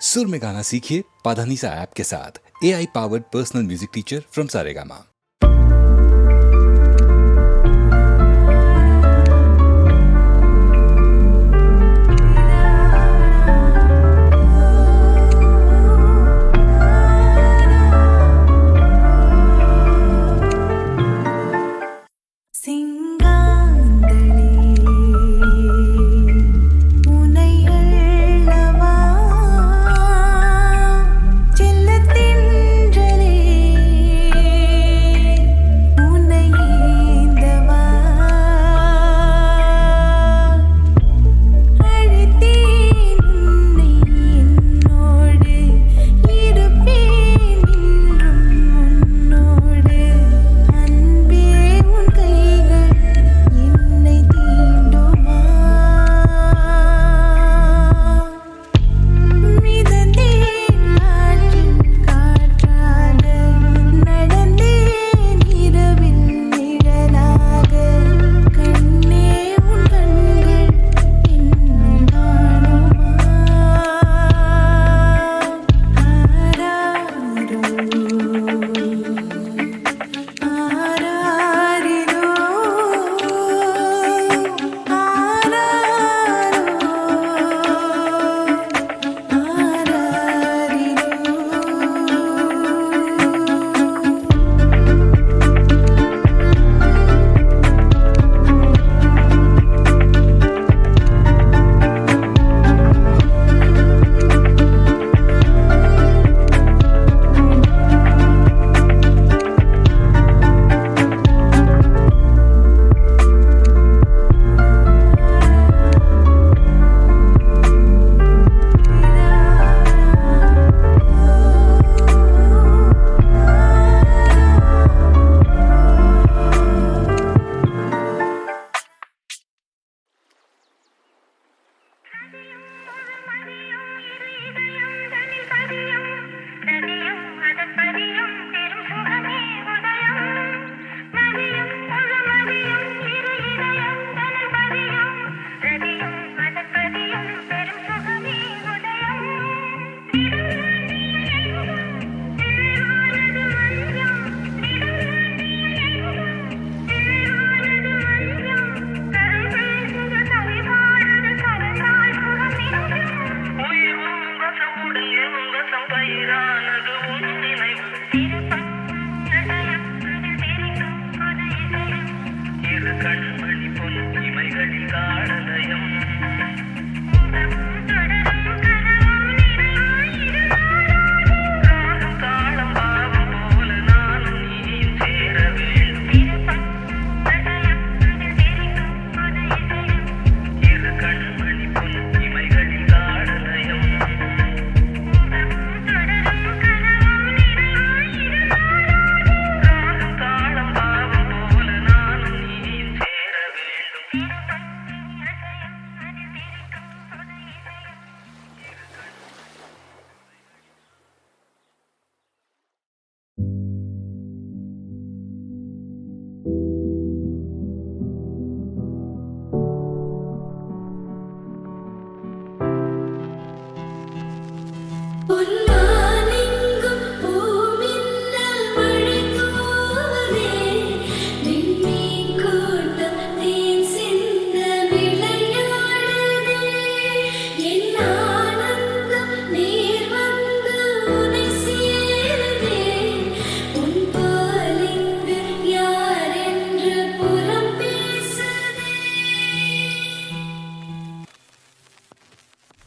सुर में गाना सीखिए पाधानीसा ऐप के साथ। AI powered personal music teacher from Saregama.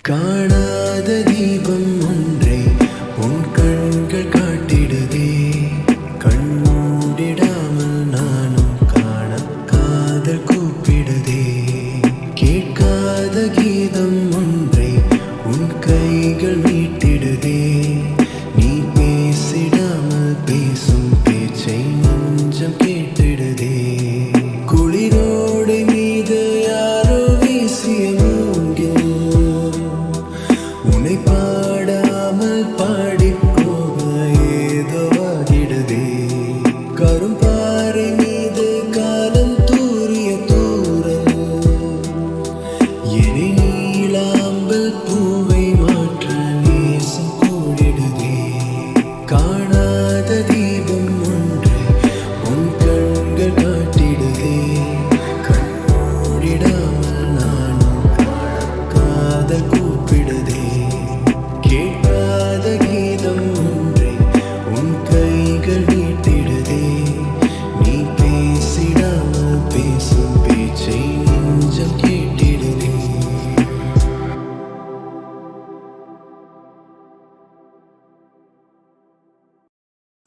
காணாத தீபம் ஒன்றை உன் கண்கள் காட்டிடுதே, கண்மூடிடாமல் நானும் காண காதல் கூப்பிடுதே. கேட்காத கீதம் ஒன்றை உன் கைகள் மீட்டிடுதே, நீ பேசிடாமல் பேசும் பேச்சை நெஞ்சம் கேட்டிடுதே. குளிரோடு மீது யாரோ வீசிய மூங்கில் உன்னை பாடாமல் பாடிப்போக ஏதோ ஆகிடுதே. கரும்பாறை மீது காலம் தூரிய தூரல் என்னை நீளாம்பல் பூவை மாற்ற நேச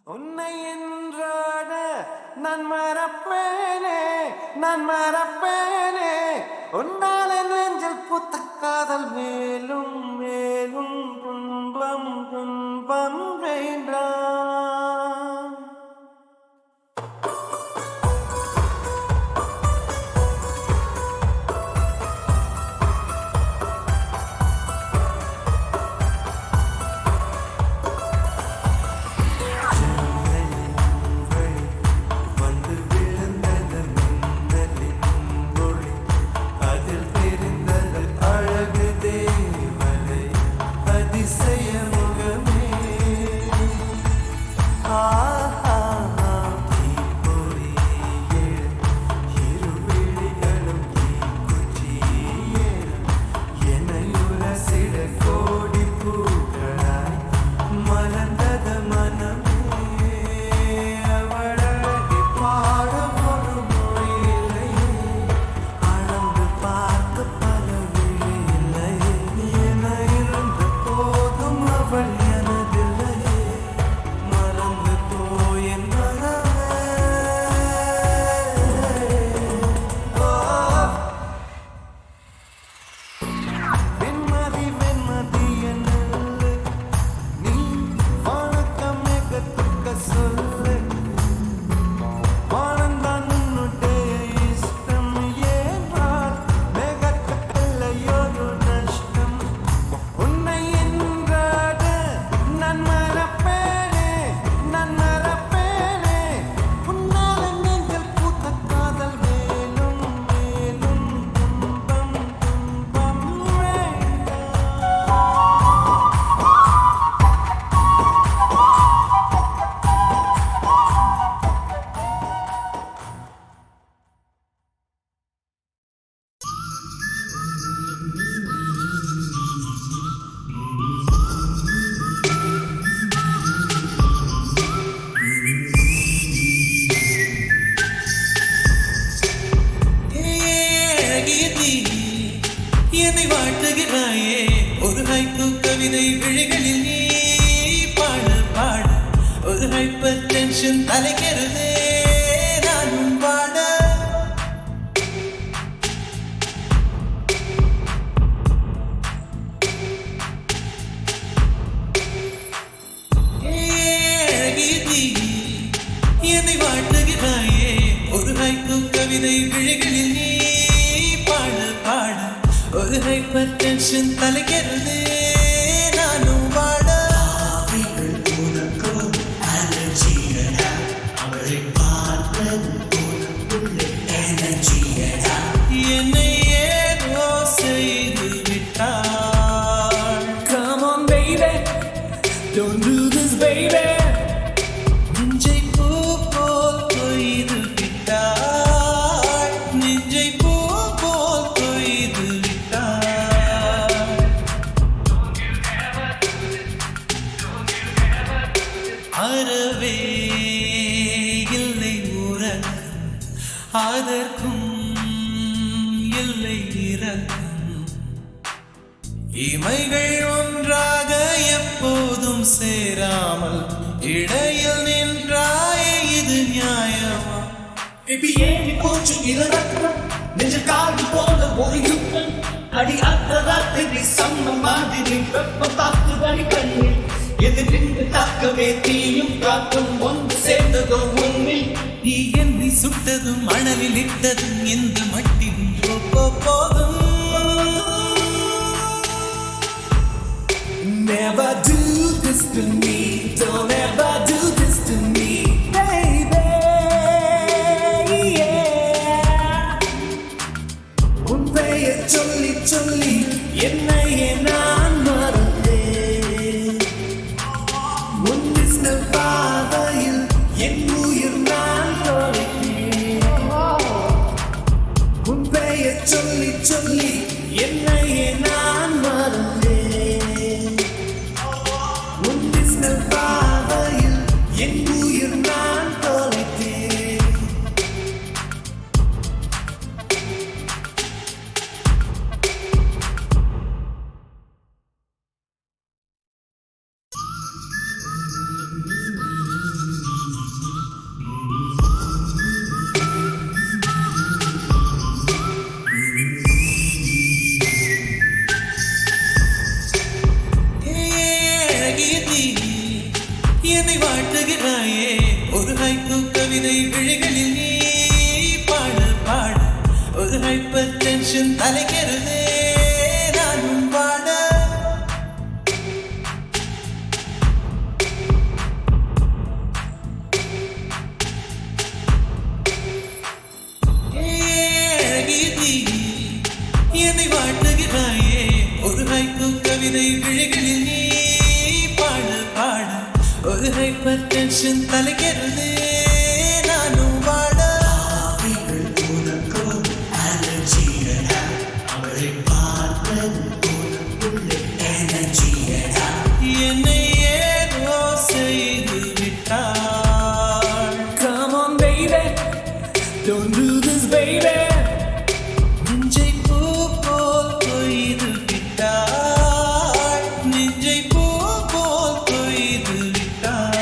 உன்னை என்றாட நான் மறப்பேனே உன்னால நெஞ்சில் புத்த காதல் மேலும் மேலும் துன்பம் வேண்டாம். என்னை வாழ்த்துகிறாயே ஒரு ஹைக்கூ கவிதை விழிகளில் நீ பாட ஒரு ஹைப்பர் டென்ஷன் தலைக்கிறதே நானும் பாட என்னை வாழ்த்துகிறாயே ஒரு ஹைக்கூ கவிதை விழிகளில் நீ பாட ஒரு ஹைப்பர் டென்ஷன் தலைக்கிறதே நானும் வாட என்னை ஏதோ செய்து விட்டாள். Come on baby, don't do this baby. நெஞ்சை பூ போல் கொய்து விட்டாள். நெஞ்சை பூ போல் கொய்து விட்டாள். அறவே இல்லை உறக்கம் அதற்கும் இல்லை இறக்கம். இமைகள் ஒன்றாக எப்போதும் சேராமல் இடையில் நின்றாய் இது நியாயமா? Baby, ஏறி போச்சு இளரத்தம் நெஞ்சில் காடு போல ஒரு யுத்தம் அடி அர்த்தராத்திரி சம்ம மாதிரி வெப்பம் பார்த்து வழி கண்ணில் எது நின்று தாக்கவே தீயும் காக்கும் ஒன்று சேர்ந்ததோ உன்னில். நீ என்னை சுட்டதும் மணலில் இட்டதும் எந்த மட்டிலும் போதும். Never do this to me, don't ever do this to me, baby. Yeah. உன் பெயர் சொல்லி சொல்லி என்னையே நான் மறந்தேன். உன் மின்னல் பாதையில் என் உயிர் நான் தொலைத்தேன். உன் பெயர் சொல்லி சொல்லி என்னையே நான் மறந்தேன். உன் மின்னல் என்னை வாட்டுகிறாயே ஒரு ஹைக்கூ கவிதை விழிகளில் நீ பாட பாட ஒரு ஹைப்பர் டென்ஷன் தலைக்கிறதே நானும் பாட என்னை வாட்டுகிறாயே ஒரு ஹைக்கூ கவிதை விழிகளில் நீ பாட பாட ஒரு ஹைப்பர் டென்ஷன் தலைக்கிறதே நானும் பாட என்னை ஏதோ செய்து விட்டாள். Come on, baby, don't do this, baby. நெஞ்சை பூ போல் கொய்து விட்டாள். நெஞ்சை பூ போல் கொய்து விட்டாள்.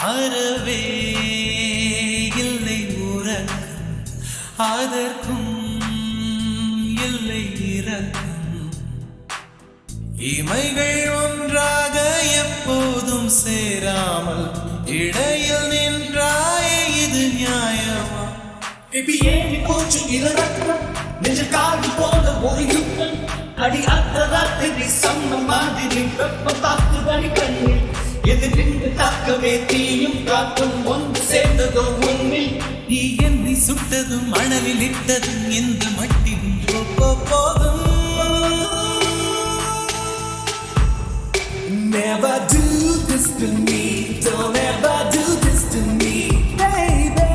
அறவே இல்லை உறக்கம் அதற்கும் இல்லை இரக்கம் இமைகள் ஒன்றாக எப்போதும் சேராமல் இடையில் நின்றாய் இது நியாயமா Baby, ஏறி போச்சு இளரத்தம் நெஞ்சில் காடு போல ஒரு யுத்தம் அடி அர்த்தராத்திரி சம்ம மாதிரி வெப்பம் தாக்கு வழி கண்ணில் எது நின்று தாக்கவே தீயும் காற்றும் ஒன்று சேர்ந்ததோ உன்னில் நீ என்னை சுட்டதும் அனலில் இட்டதும் எந்த மட்டிலும் போதும் Never do this to me, don't ever do this to me, baby.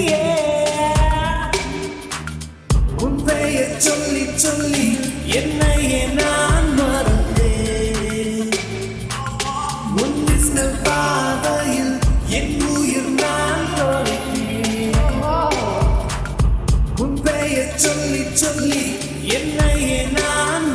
Yeah. உன் பெயர் சொல்லி சொல்லி என்னையே நான் மறந்தேன். உன் மின்னல் பாதையில் என் உயிர் நான் தொலைத்தேன். உன் பெயர் சொல்லி சொல்லி என்னையே நான்